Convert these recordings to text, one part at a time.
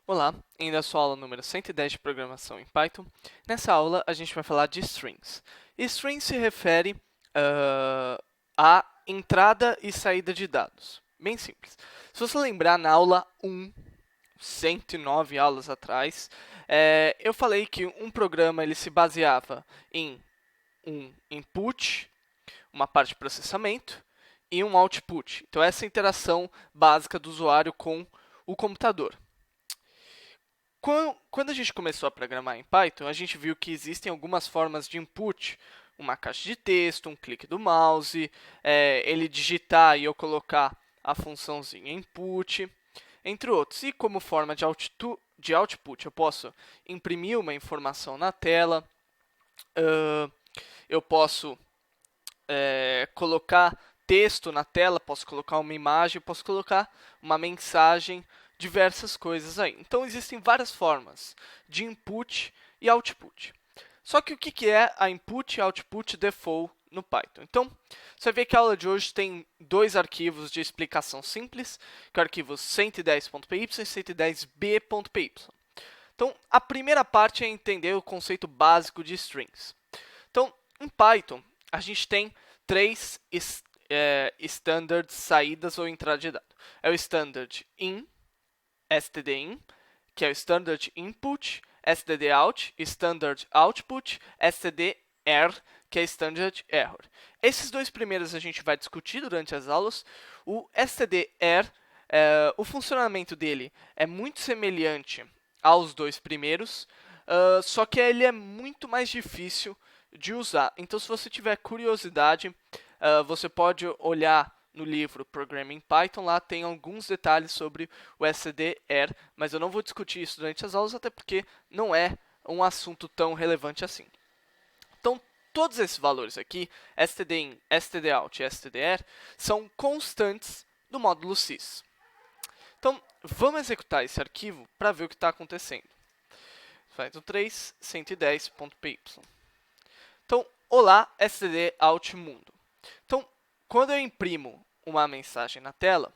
Olá, ainda sou a aula número 110 de programação em Python. Nessa aula, a gente vai falar de strings. Strings se refere à entrada e saída de dados. Bem simples. Se você lembrar, na aula 1, 109 aulas atrás, eu falei que um programa ele se baseava em um input, uma parte de processamento, e um output. Então, essa é a interação básica do usuário com o computador. Quando a gente começou a programar em Python, a gente viu que existem algumas formas de input, uma caixa de texto, um clique do mouse, ele digitar e eu colocar a funçãozinha input, entre outros. E como forma de output, eu posso imprimir uma informação na tela, eu posso colocar texto na tela, posso colocar uma imagem, posso colocar uma mensagem, diversas coisas aí. Então, existem várias formas de input e output. Só que o que é a input e output default no Python? Então, você vê que a aula de hoje tem dois arquivos de explicação simples, que é o arquivo 110.py e 110b.py. Então, a primeira parte é entender o conceito básico de strings. Então, em Python, a gente tem três standards saídas ou entrada de dado. É o standard in, stdin, que é o standard input, stdout, standard output, stderr, que é standard error. Esses dois primeiros a gente vai discutir durante as aulas. O stderr, o funcionamento dele é muito semelhante aos dois primeiros, só que ele é muito mais difícil de usar. Então, se você tiver curiosidade, você pode olhar no livro Programming Python, lá tem alguns detalhes sobre o stderr, mas eu não vou discutir isso durante as aulas, até porque não é um assunto tão relevante assim. Então, todos esses valores aqui, stdin, stdout e stdr, são constantes do módulo sys. Então, vamos executar esse arquivo para ver o que está acontecendo. Python 3, 110.py. Então, olá, stdout mundo. Então, quando eu imprimo uma mensagem na tela,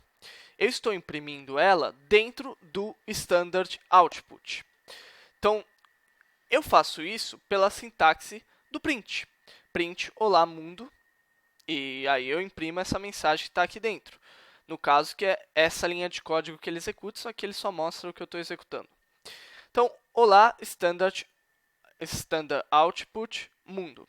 eu estou imprimindo ela dentro do standard output. Então, eu faço isso pela sintaxe do print. Print olá mundo, e aí eu imprimo essa mensagem que está aqui dentro. No caso, que é essa linha de código que ele executa, só que ele só mostra o que eu estou executando. Então, olá, standard output mundo.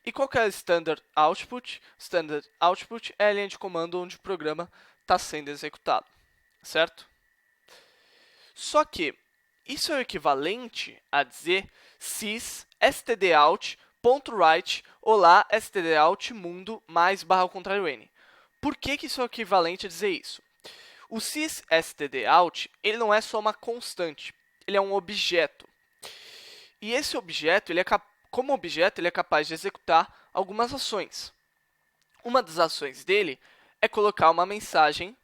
E qual que é o standard output? Standard output é a linha de comando onde o programa está sendo executado, certo? Só que isso é o equivalente a dizer sys stdout.write olá stdout mundo mais barra ao contrário n. Por que isso é o equivalente a dizer isso? O sys stdout ele não é só uma constante, ele é um objeto. E esse objeto, como objeto, ele é capaz de executar algumas ações. Uma das ações dele é colocar uma mensagem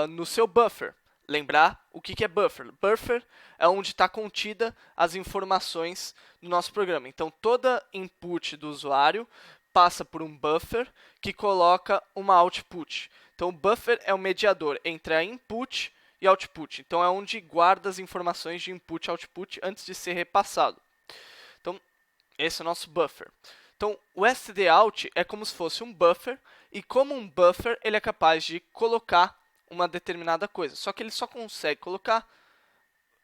no seu buffer. Lembrar o que é buffer? Buffer é onde está contida as informações do nosso programa. Então, toda input do usuário passa por um buffer que coloca uma output. Então, o buffer é o mediador entre a input e output. Então, é onde guarda as informações de input e output antes de ser repassado. Então, esse é o nosso buffer. Então, o stdout é como se fosse um buffer, e como um buffer, ele é capaz de colocar uma determinada coisa. Só que ele só consegue colocar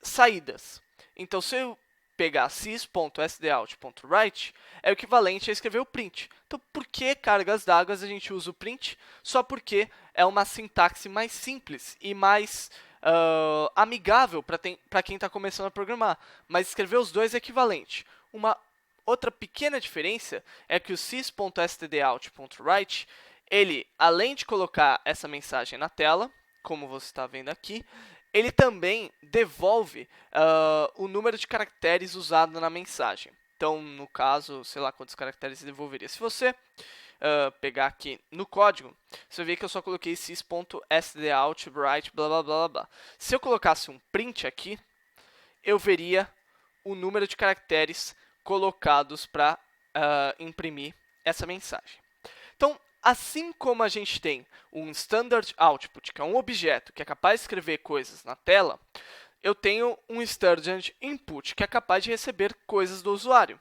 saídas. Então, se eu pegar sys.sdout.write, é o equivalente a escrever o print. Então, por que cargas d'água a gente usa o print? Só porque é uma sintaxe mais simples e mais amigável para quem está começando a programar. Mas escrever os dois é equivalente. Uma outra pequena diferença é que o sys.stdout.write, ele, além de colocar essa mensagem na tela, como você está vendo aqui, ele também devolve o número de caracteres usado na mensagem. Então, no caso, sei lá quantos caracteres devolveria. Se você pegar aqui no código, você vê que eu só coloquei sys.stdout.write, blá, blá, blá, blá. Se eu colocasse um print aqui, eu veria o número de caracteres colocados para imprimir essa mensagem. Então, assim como a gente tem um standard output, que é um objeto que é capaz de escrever coisas na tela, eu tenho um Sturgeon input, que é capaz de receber coisas do usuário.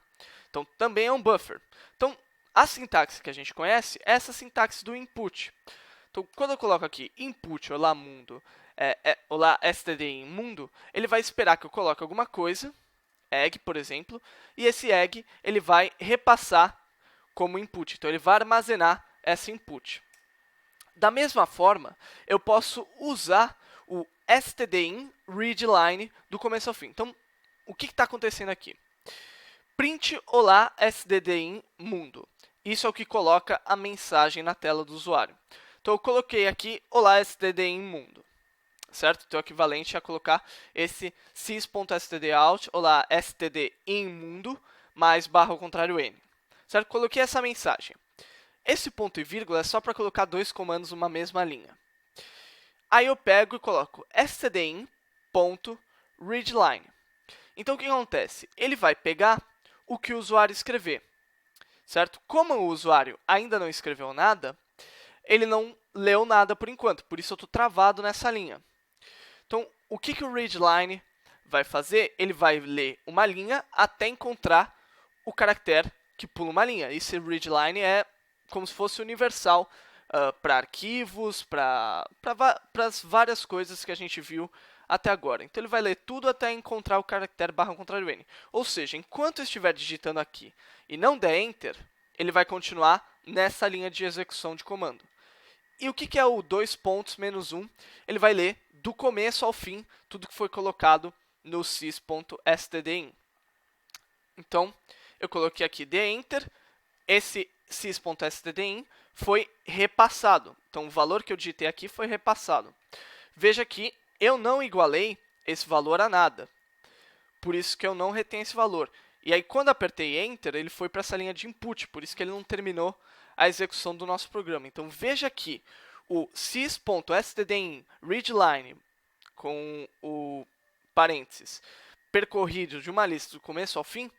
Então, também é um buffer. Então, a sintaxe que a gente conhece é essa sintaxe do input. Então, quando eu coloco aqui input, olá mundo, olá stdin mundo, ele vai esperar que eu coloque alguma coisa, egg, por exemplo, e esse egg ele vai repassar como input. Então, ele vai armazenar essa input. Da mesma forma, eu posso usar o stdin readline do começo ao fim. Então, o que está acontecendo aqui? Print olá stdin mundo. Isso é o que coloca a mensagem na tela do usuário. Então, eu coloquei aqui olá stdin mundo, certo? Então, é equivalente a colocar esse sys.stdout, olá stdin mundo, mais barra ao contrário n. Certo? Coloquei essa mensagem. Esse ponto e vírgula é só para colocar dois comandos numa mesma linha. Aí eu pego e coloco stdin.readline. Então, o que acontece? Ele vai pegar o que o usuário escrever, certo? Como o usuário ainda não escreveu nada, ele não leu nada por enquanto, por isso eu estou travado nessa linha. Então, o que o readline vai fazer? Ele vai ler uma linha até encontrar o caractere que pula uma linha. Esse readline é como se fosse universal para arquivos, para as várias coisas que a gente viu até agora. Então, ele vai ler tudo até encontrar o caractere barra ao contrário n. Ou seja, enquanto eu estiver digitando aqui e não der Enter, ele vai continuar nessa linha de execução de comando. E o que é o 2 pontos menos 1? Ele vai ler do começo ao fim tudo que foi colocado no sys.stdin. Então, eu coloquei aqui the enter, esse sys.stdin foi repassado. Então, o valor que eu digitei aqui foi repassado. Veja que eu não igualei esse valor a nada. Por isso que eu não retenho esse valor. E aí, quando apertei Enter, ele foi para essa linha de input. Por isso que ele não terminou a execução do nosso programa. Então, veja que o sys.stdin readline com o parênteses percorrido de uma lista do começo ao fim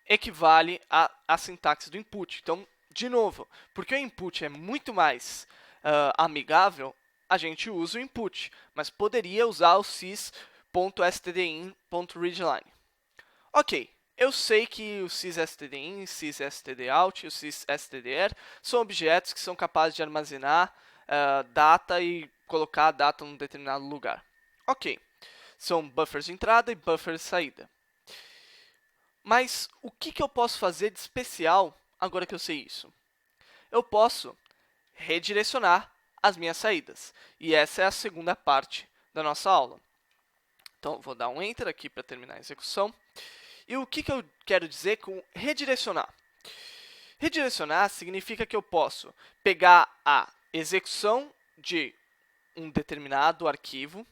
equivale à sintaxe do input. Então, de novo, porque o input é muito mais amigável, a gente usa o input, mas poderia usar o sys.stdin.readline. Ok, eu sei que o sysstdin, sysstdout e o sysstdr são objetos que são capazes de armazenar data e colocar a data num determinado lugar. Ok, são buffers de entrada e buffers de saída. Mas o que eu posso fazer de especial agora que eu sei isso? Eu posso redirecionar as minhas saídas. E essa é a segunda parte da nossa aula. Então, vou dar um Enter aqui para terminar a execução. E o que eu quero dizer com redirecionar? Redirecionar significa que eu posso pegar a execução de um determinado arquivo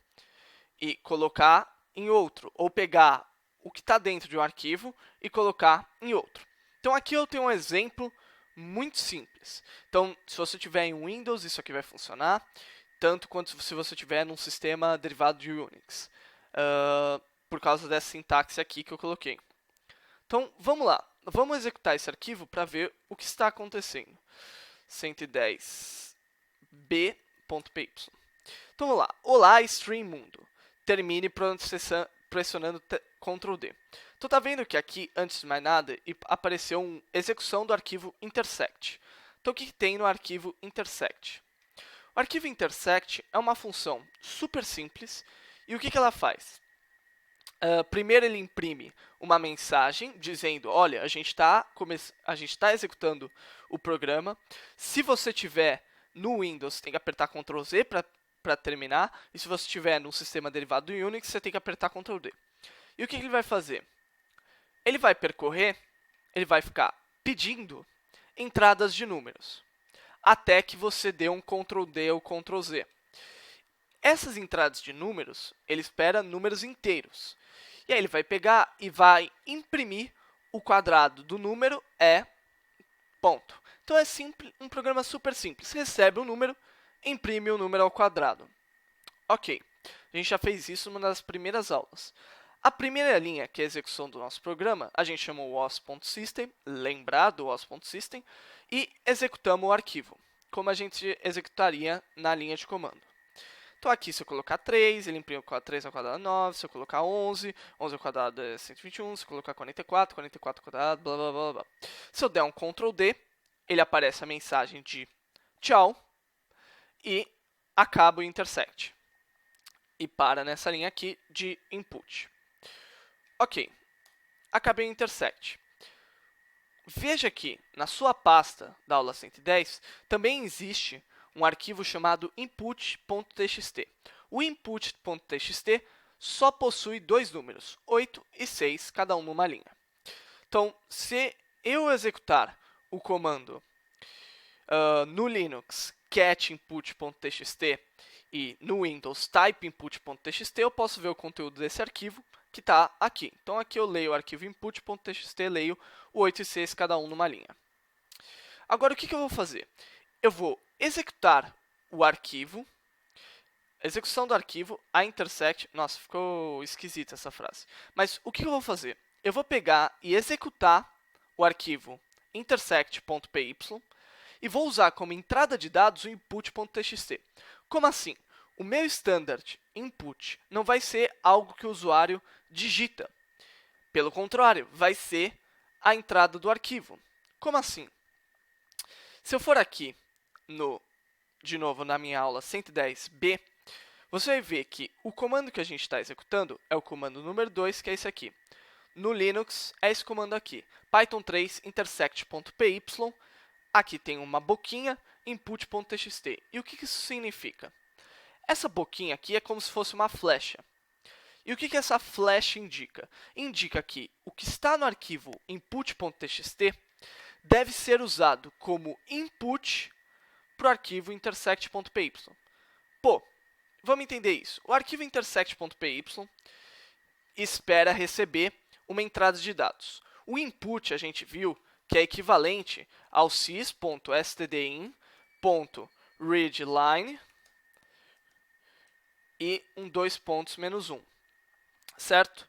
e colocar em outro, ou pegar o que está dentro de um arquivo e colocar em outro. Então, aqui eu tenho um exemplo muito simples. Então, se você tiver em Windows, isso aqui vai funcionar, tanto quanto se você tiver num sistema derivado de Unix, por causa dessa sintaxe aqui que eu coloquei. Então, vamos lá. Vamos executar esse arquivo para ver o que está acontecendo. 110b.py. Então, vamos lá. Olá, stream mundo. Termine pressionando Ctrl D. Então, tá vendo que aqui, antes de mais nada, apareceu uma execução do arquivo intersect. Então, o que tem no arquivo intersect? O arquivo intersect é uma função super simples. E o que ela faz? Primeiro, ele imprime uma mensagem dizendo, olha, a gente está executando o programa. Se você tiver no Windows, tem que apertar Ctrl Z para terminar. E se você tiver num sistema derivado do Unix, você tem que apertar Ctrl D. E o que ele vai fazer? Ele vai percorrer, ele vai ficar pedindo entradas de números, até que você dê um Ctrl D ou Ctrl Z. Essas entradas de números, ele espera números inteiros. E aí ele vai pegar e vai imprimir o quadrado do número ponto. Então, é um programa super simples. Recebe um número, imprime o número ao quadrado. Ok, a gente já fez isso numa das primeiras aulas. A primeira linha, que é a execução do nosso programa, a gente chamou was.system, lembrar do was.system, e executamos o arquivo, como a gente executaria na linha de comando. Então, aqui, se eu colocar 3, ele imprime 3 ao quadrado é 9. Se eu colocar 11, 11 ao quadrado é 121. Se eu colocar 44, 44 ao quadrado, blá, blá, blá, blá. Se eu der um Ctrl D, ele aparece a mensagem de tchau e acaba o intersect. E para nessa linha aqui de input. Ok, acabei o intersect. Veja que, na sua pasta da aula 110, também existe um arquivo chamado input.txt. O input.txt só possui dois números, 8 e 6, cada um numa linha. Então, se eu executar o comando no Linux cat input.txt e no Windows type input.txt, eu posso ver o conteúdo desse arquivo que está aqui. Então, aqui eu leio o arquivo input.txt, leio o 8 e 6, cada um numa linha. Agora, o que eu vou fazer? Eu vou executar o arquivo, execução do arquivo, a intersect. Nossa, ficou esquisita essa frase. Mas o que eu vou fazer? Eu vou pegar e executar o arquivo intersect.py e vou usar como entrada de dados o input.txt. Como assim? O meu standard input não vai ser algo que o usuário digita. Pelo contrário, vai ser a entrada do arquivo. Como assim? Se eu for aqui, de novo, na minha aula 110b, você vai ver que o comando que a gente está executando é o comando número 2, que é esse aqui. No Linux, é esse comando aqui, Python 3 intersect.py. Aqui tem uma boquinha, input.txt. E o que isso significa? Essa boquinha aqui é como se fosse uma flecha. E o que essa flecha indica? Indica que o que está no arquivo input.txt deve ser usado como input para o arquivo intersect.py. Pô, vamos entender isso. O arquivo intersect.py espera receber uma entrada de dados. O input, a gente viu, que é equivalente ao sys.stdin.readline e um 2 pontos menos 1, certo?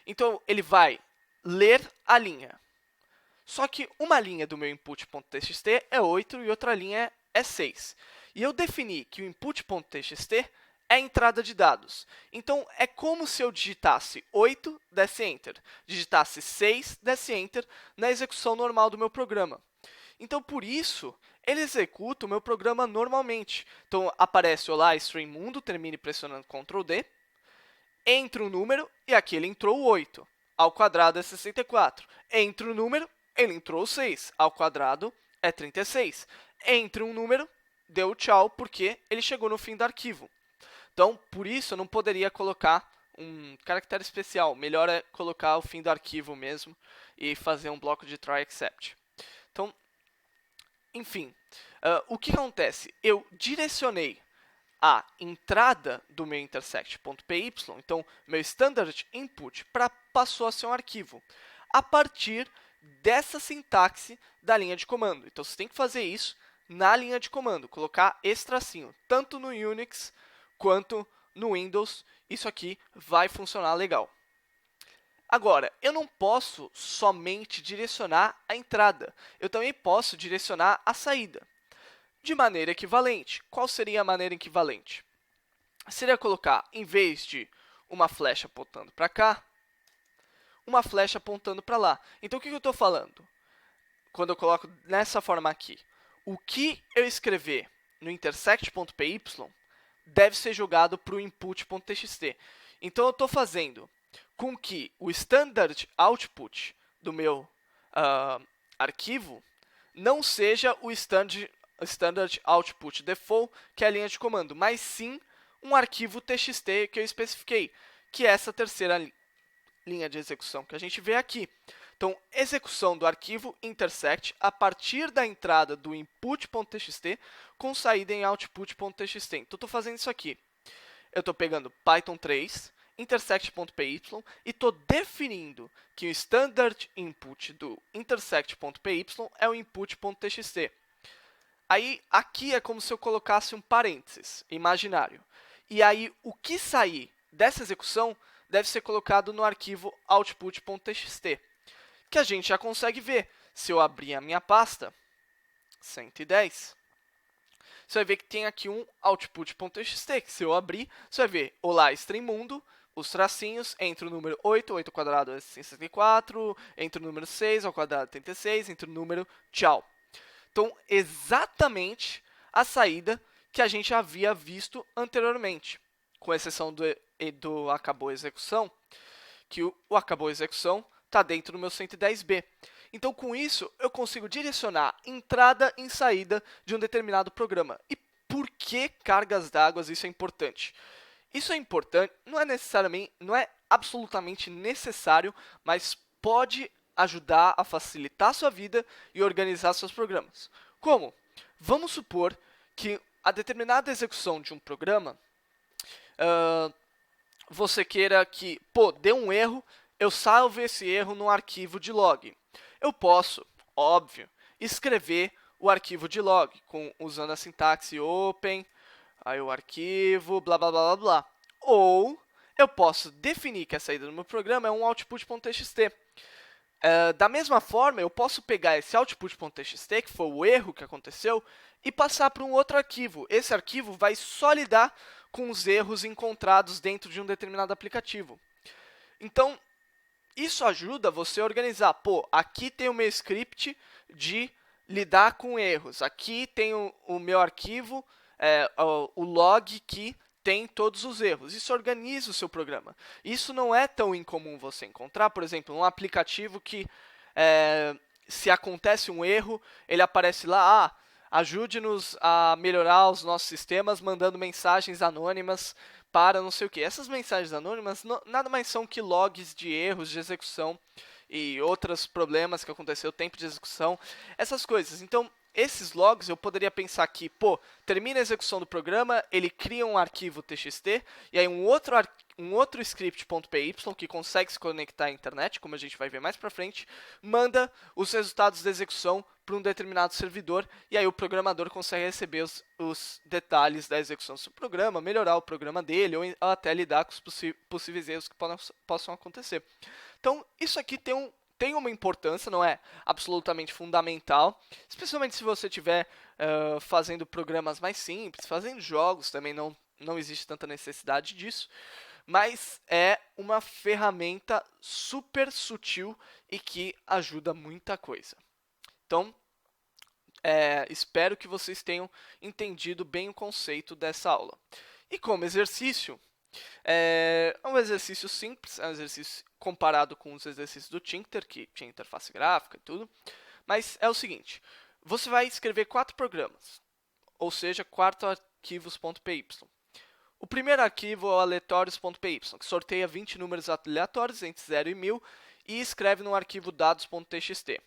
Então, ele vai ler a linha. Só que uma linha do meu input.txt é 8 e outra linha é 6. E eu defini que o input.txt é a entrada de dados. Então, é como se eu digitasse 8, desse Enter, digitasse 6, desse Enter, na execução normal do meu programa. Então, por isso, ele executa o meu programa normalmente. Então, aparece Olá, string mundo, termine pressionando Ctrl D, entra o número, e aqui ele entrou o 8, ao quadrado é 64. Entra o número, ele entrou o 6, ao quadrado é 36. Entra um número, deu tchau, porque ele chegou no fim do arquivo. Então, por isso, eu não poderia colocar um caractere especial. Melhor é colocar o fim do arquivo mesmo e fazer um bloco de try except. Então, enfim, o que acontece? Eu direcionei a entrada do meu intersect.py, então, meu standard input, passou a ser um arquivo, a partir dessa sintaxe da linha de comando. Então, você tem que fazer isso na linha de comando, colocar esse tracinho, tanto no Unix quanto no Windows. Isso aqui vai funcionar legal. Agora, eu não posso somente direcionar a entrada, eu também posso direcionar a saída. De maneira equivalente. Qual seria a maneira equivalente? Seria colocar, em vez de uma flecha apontando para cá, uma flecha apontando para lá. Então, o que eu estou falando? Quando eu coloco dessa forma aqui, o que eu escrever no intersect.py deve ser jogado para o input.txt. Então, eu estou fazendo com que o standard output do meu arquivo não seja o standard output default, que é a linha de comando, mas sim um arquivo txt que eu especifiquei, que é essa terceira linha de execução que a gente vê aqui. Então, execução do arquivo intersect a partir da entrada do input.txt com saída em output.txt. Então, estou fazendo isso aqui. Eu estou pegando Python 3, intersect.py e estou definindo que o standard input do intersect.py é o input.txt. Aí, aqui é como se eu colocasse um parênteses imaginário. E aí, o que sair dessa execução deve ser colocado no arquivo output.txt, que a gente já consegue ver. Se eu abrir a minha pasta, 110, você vai ver que tem aqui um output.txt, que se eu abrir, você vai ver olá, string mundo, os tracinhos, entre o número 8, 8 ao quadrado é 164, entre o número 6 ao quadrado é 36, entre o número tchau. Então, exatamente a saída que a gente havia visto anteriormente, com exceção do acabou a execução, que o acabou a execução está dentro do meu 110B. Então, com isso, eu consigo direcionar entrada e saída de um determinado programa. E por que cargas d'água isso é importante? Isso é importante, não é absolutamente necessário, mas pode ajudar a facilitar a sua vida e organizar seus programas. Como? Vamos supor que a determinada execução de um programa, você queira que, deu um erro, eu salve esse erro no arquivo de log. Eu posso, óbvio, escrever o arquivo de log usando a sintaxe open, aí o arquivo, blá, blá, blá, blá, blá. Ou eu posso definir que a saída do meu programa é um output.txt. Da mesma forma, eu posso pegar esse output.txt, que foi o erro que aconteceu, e passar para um outro arquivo. Esse arquivo vai só lidar com os erros encontrados dentro de um determinado aplicativo. Então, isso ajuda você a organizar. Aqui tem o meu script de lidar com erros. Aqui tem o meu arquivo, o log que tem todos os erros. Isso organiza o seu programa. Isso não é tão incomum você encontrar, por exemplo, um aplicativo que, se acontece um erro, ele aparece lá, ajude-nos a melhorar os nossos sistemas mandando mensagens anônimas para não sei o que. Essas mensagens anônimas nada mais são que logs de erros de execução e outros problemas que aconteceu, tempo de execução, essas coisas. Então, esses logs eu poderia pensar que, termina a execução do programa, ele cria um arquivo txt, e aí um outro script.py que consegue se conectar à internet, como a gente vai ver mais para frente, manda os resultados da execução para um determinado servidor, e aí o programador consegue receber os detalhes da execução do seu programa, melhorar o programa dele, ou até lidar com os possíveis erros que possam acontecer. Então, isso aqui tem uma importância, não é absolutamente fundamental, especialmente se você estiver fazendo programas mais simples, fazendo jogos também não existe tanta necessidade disso, mas é uma ferramenta super sutil e que ajuda muita coisa. Então, espero que vocês tenham entendido bem o conceito dessa aula. E como exercício, é um exercício simples, é um exercício comparado com os exercícios do Thinker, que tinha interface gráfica e tudo. Mas é o seguinte, você vai escrever 4 programas, ou seja, 4 arquivos.py. O primeiro arquivo é o aleatórios.py, que sorteia 20 números aleatórios entre 0 e 1000 e escreve no arquivo dados.txt.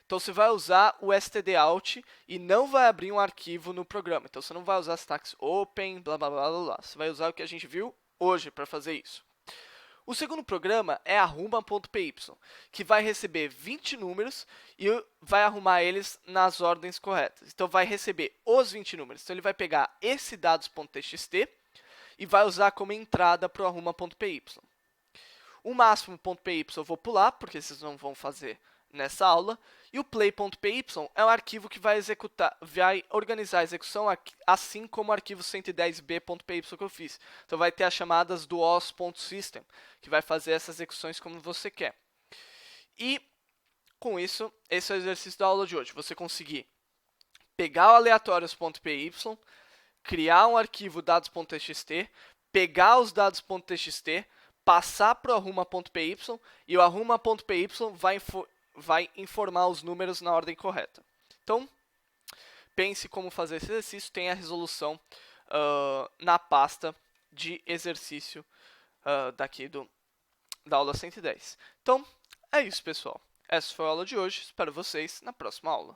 Então, você vai usar o stdout e não vai abrir um arquivo no programa. Então, você não vai usar syntax open, blá, blá, blá, blá, blá. Você vai usar o que a gente viu hoje para fazer isso. O segundo programa é arruma.py, que vai receber 20 números e vai arrumar eles nas ordens corretas. Então, vai receber os 20 números. Então, ele vai pegar esse dados.txt e vai usar como entrada para o arruma.py. O máximo.py eu vou pular, porque vocês não vão fazer nessa aula. E o play.py é um arquivo que vai organizar a execução assim como o arquivo 110b.py que eu fiz. Então, vai ter as chamadas do os.system, que vai fazer essas execuções como você quer. E, com isso, esse é o exercício da aula de hoje. Você conseguir pegar o aleatórios.py, criar um arquivo dados.txt, pegar os dados.txt, passar para o arruma.py e o arruma.py vai informar os números na ordem correta. Então, pense como fazer esse exercício, tem a resolução na pasta de exercício daqui da aula 110. Então, é isso, pessoal. Essa foi a aula de hoje. Espero vocês na próxima aula.